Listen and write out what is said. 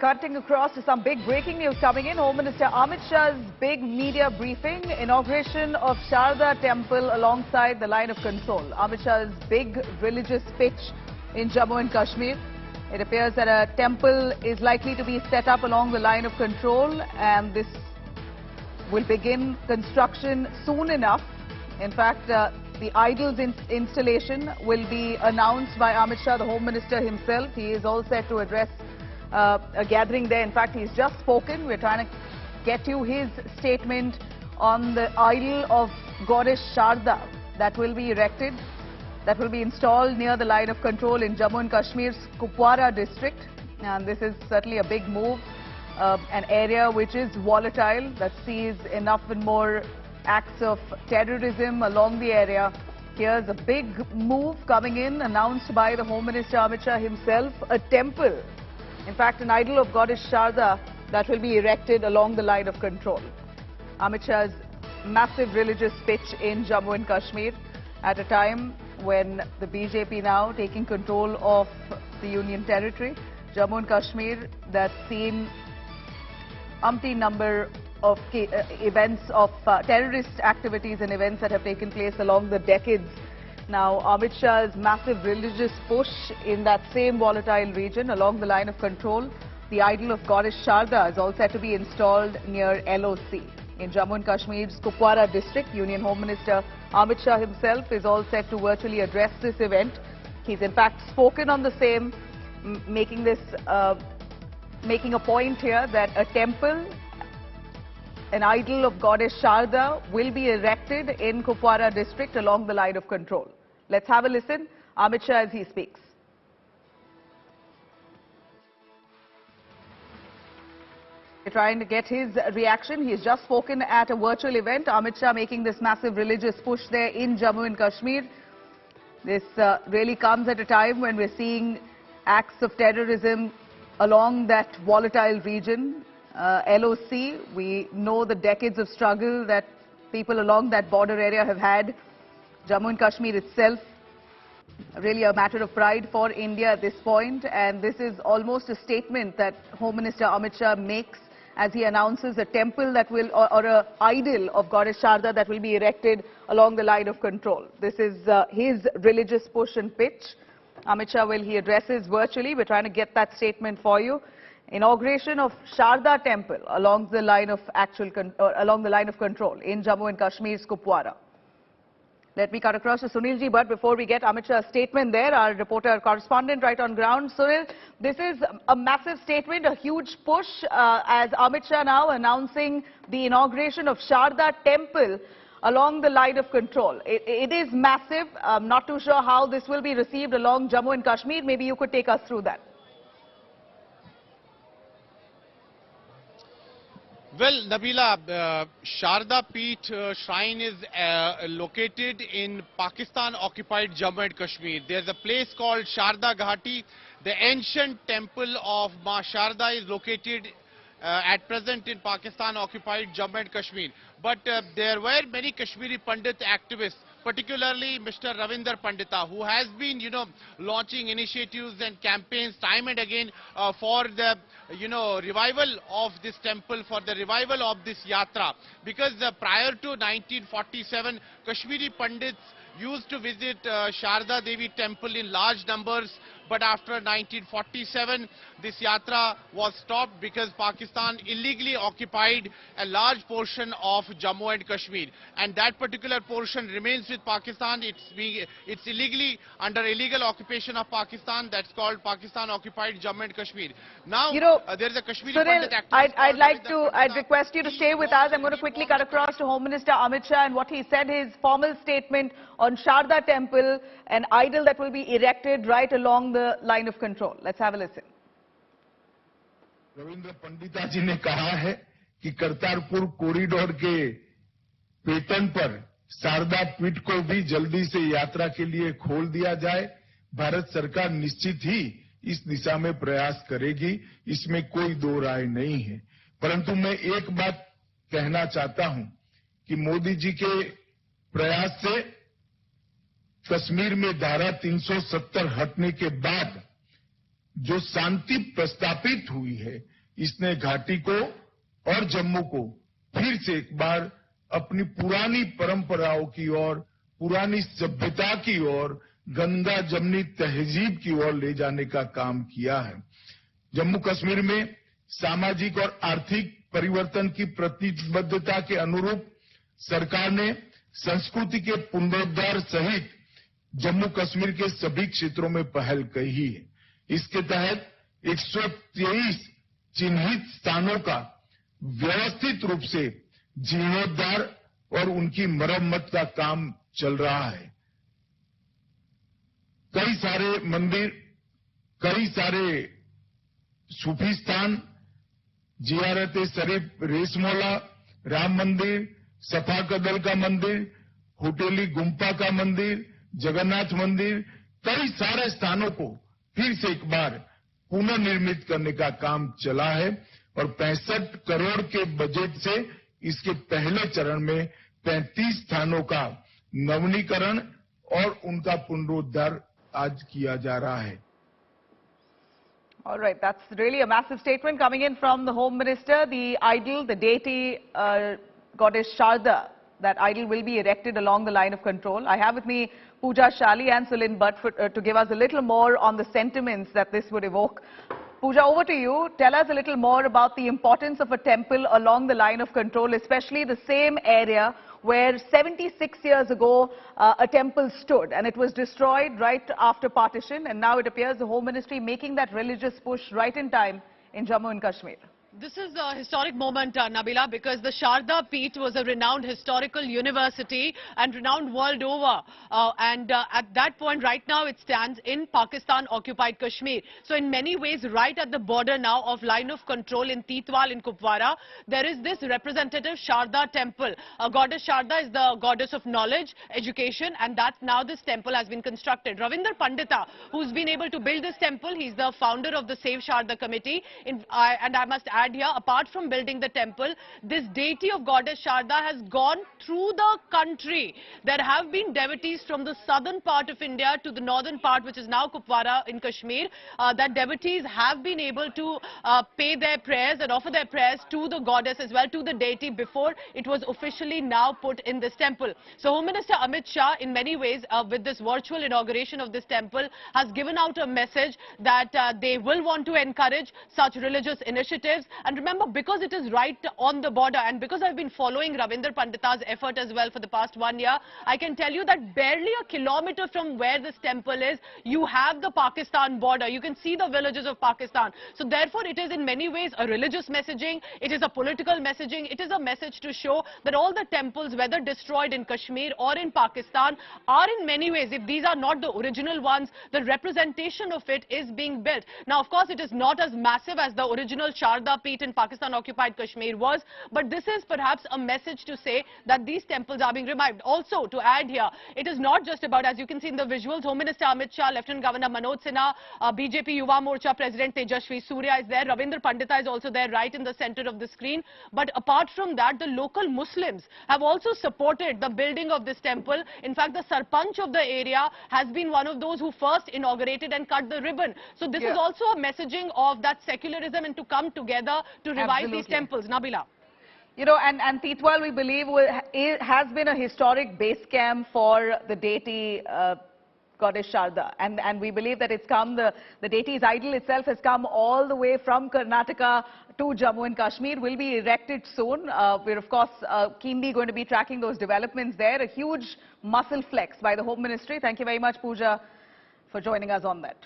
Cutting across to some big breaking news coming in. Home Minister Amit Shah's big media briefing, inauguration of Sharda Temple alongside the line of control. Amit Shah's big religious pitch in Jammu and Kashmir. It appears that a temple is likely to be set up along the line of control, and this will begin construction soon enough. In fact, the idol's installation will be announced by Amit Shah, the Home Minister himself. He is all set to address a gathering there. In fact, he's just spoken. We're trying to get you his statement on the idol of goddess Sharda that will be erected, that will be installed near the line of control in Jammu and Kashmir's Kupwara district. And this is certainly a big move, an area which is volatile, that sees enough and more acts of terrorism along the area. Here's a big move coming in, announced by the Home Minister Amit Shah himself, a temple. In fact, an idol of goddess Sharda that will be erected along the line of control. Amit Shah's massive religious pitch in Jammu and Kashmir at a time when the BJP now taking control of the Union territory. Jammu and Kashmir, that's seen umpteen number of events of terrorist activities and events that have taken place along the decades. Now, Amit Shah's massive religious push in that same volatile region along the line of control, the idol of goddess Sharda is all set to be installed near LOC. In Jammu and Kashmir's Kupwara district, Union Home Minister Amit Shah himself is all set to virtually address this event. He's in fact spoken on the same, making a point here that a temple, an idol of goddess Sharda, will be erected in Kupwara district along the line of control. Let's have a listen. Amit Shah as he speaks. We're trying to get his reaction. He's just spoken at a virtual event. Amit Shah making this massive religious push there in Jammu and Kashmir. This really comes at a time when we're seeing acts of terrorism along that volatile region. LOC, we know the decades of struggle that people along that border area have had. Jammu and Kashmir itself, really a matter of pride for India at this point, and this is almost a statement that Home Minister Amit Shah makes as he announces a temple that will, or a idol of goddess Sharda that will be erected along the line of control. This is his religious push and pitch. Amit Shah he addresses virtually. We're trying to get that statement for you. Inauguration of Sharda Temple along the line of control in Jammu and Kashmir's Kupwara. Let me cut across to Sunil ji, but before we get Amit Shah's statement there, our reporter correspondent right on ground. Sunil, this is a massive statement, a huge push as Amit Shah now announcing the inauguration of Sharda Temple along the line of control. It is massive. I'm not too sure how this will be received along Jammu and Kashmir. Maybe you could take us through that. Well, Nabila, Sharda Peeth shrine is located in Pakistan-occupied Jammu and Kashmir. There's a place called Sharda Ghati. The ancient temple of Ma Sharda is located at present in Pakistan-occupied Jammu and Kashmir. But there were many Kashmiri Pandit activists, particularly Mr. Ravinder Pandita, who has been, launching initiatives and campaigns time and again for the, revival of this temple, for the revival of this yatra. Because prior to 1947, Kashmiri Pandits used to visit Sharda Devi temple in large numbers, but after 1947, this yatra was stopped because Pakistan illegally occupied a large portion of Jammu and Kashmir, and that particular portion remains with Pakistan. It's illegally under illegal occupation of Pakistan. That's called Pakistan-occupied Jammu and Kashmir. Now, there is a Kashmiri Pandit activist. I'd request you to stay with us. I'm going to quickly cut across to Home Minister Amit Shah and what he said, his formal statement on Sharda Temple, an idol that will be erected right along the line of control. Let's have a listen. Ravindra Pandita जी ने कहा है कि Kartarpur corridor के pattern पर शारदा पीठ को भी जल्दी से यात्रा के लिए खोल दिया जाए। भारत सरकार निश्चित ही इस दिशा में प्रयास करेगी, इसमें कोई दो राय नहीं है। परंतु मैं एक बात कहना चाहता हूं कि मोदी जी के प्रयास से कश्मीर में धारा 370 हटने के बाद जो शांति प्रस्तापित हुई है, इसने घाटी को और जम्मू को फिर से एक बार अपनी पुरानी परंपराओं की ओर, पुरानी सभ्यता की ओर, गंगा जमनी तहजीब की ओर ले जाने का काम किया है। जम्मू कश्मीर में सामाजिक और आर्थिक परिवर्तन की प्रतिबद्धता के अनुरूप सरकार ने संस्कृति के पुनरुद्धार सहित जम्मू कश्मीर के सभी क्षेत्रों में पहल की है। इसके तहत 123 चिन्हित स्थानों का व्यवस्थित रूप से जीर्णोद्धार और उनकी मरम्मत का काम चल रहा है। कई सारे मंदिर, कई सारे सूफी स्थान, जियारत शरीफ रेशमोला, राम मंदिर, सफा कदल का मंदिर, होटेली गुम्पा का मंदिर, जगन्नाथ मंदिर, कई सारे स्थानों को फिर से एक बार पुनर्निर्मित करने का काम चला है और 65 करोड़ के बजट से इसके पहले चरण में 35 स्थानों का नवीनीकरण और उनका पुनरुद्धार आज किया जा रहा है। All right, that's really a massive statement coming in from the Home Minister. The idol, the deity goddess Sharda, that idol will be erected along the line of control. I have with me Pooja Shali and Sulin Bhatt to give us a little more on the sentiments that this would evoke. Pooja, over to you. Tell us a little more about the importance of a temple along the line of control, especially the same area where 76 years ago a temple stood and it was destroyed right after partition, and now it appears the Home Ministry making that religious push right in time in Jammu and Kashmir. This is a historic moment, Nabila, because the Sharda Peeth was a renowned historical university and renowned world over. At that point, right now, it stands in Pakistan-occupied Kashmir. So in many ways, right at the border now of line of control in Titwal in Kupwara, there is this representative Sharda temple. Goddess Sharda is the goddess of knowledge, education, and that's now this temple has been constructed. Ravinder Pandita, who's been able to build this temple, he's the founder of the Save Sharda Committee. And I must add here, apart from building the temple, this deity of goddess Sharda has gone through the country. There have been devotees from the southern part of India to the northern part, which is now Kupwara in Kashmir, that devotees have been able to pay their prayers and offer their prayers to the goddess as well, to the deity, before it was officially now put in this temple. So Home Minister Amit Shah, in many ways, with this virtual inauguration of this temple, has given out a message that they will want to encourage such religious initiatives. And remember, because it is right on the border, and because I've been following Ravinder Pandita's effort as well for the past 1 year, I can tell you that barely a kilometer from where this temple is, you have the Pakistan border. You can see the villages of Pakistan. So therefore, it is in many ways a religious messaging, it is a political messaging, it is a message to show that all the temples, whether destroyed in Kashmir or in Pakistan, are in many ways, if these are not the original ones, the representation of it is being built. Now, of course, it is not as massive as the original Sharda Peeth in Pakistan-occupied Kashmir was, but this is perhaps a message to say that these temples are being revived. Also, to add here, it is not just about, as you can see in the visuals, Home Minister Amit Shah, Lieutenant Governor Manoj Sinha, BJP Yuva Morcha President Tejashwi Surya is there, Ravinder Pandita is also there right in the center of the screen. But apart from that, the local Muslims have also supported the building of this temple. In fact, the Sarpanch of the area has been one of those who first inaugurated and cut the ribbon. So this is also a messaging of that secularism and to come together to revive these temples. Nabila. You know, and Titwal, we believe, has been a historic base camp for the deity goddess Sharda. And we believe that it's come, the deity's idol itself has come all the way from Karnataka to Jammu and Kashmir, will be erected soon. We're, of course, keenly going to be tracking those developments there. A huge muscle flex by the Home Ministry. Thank you very much, Pooja, for joining us on that.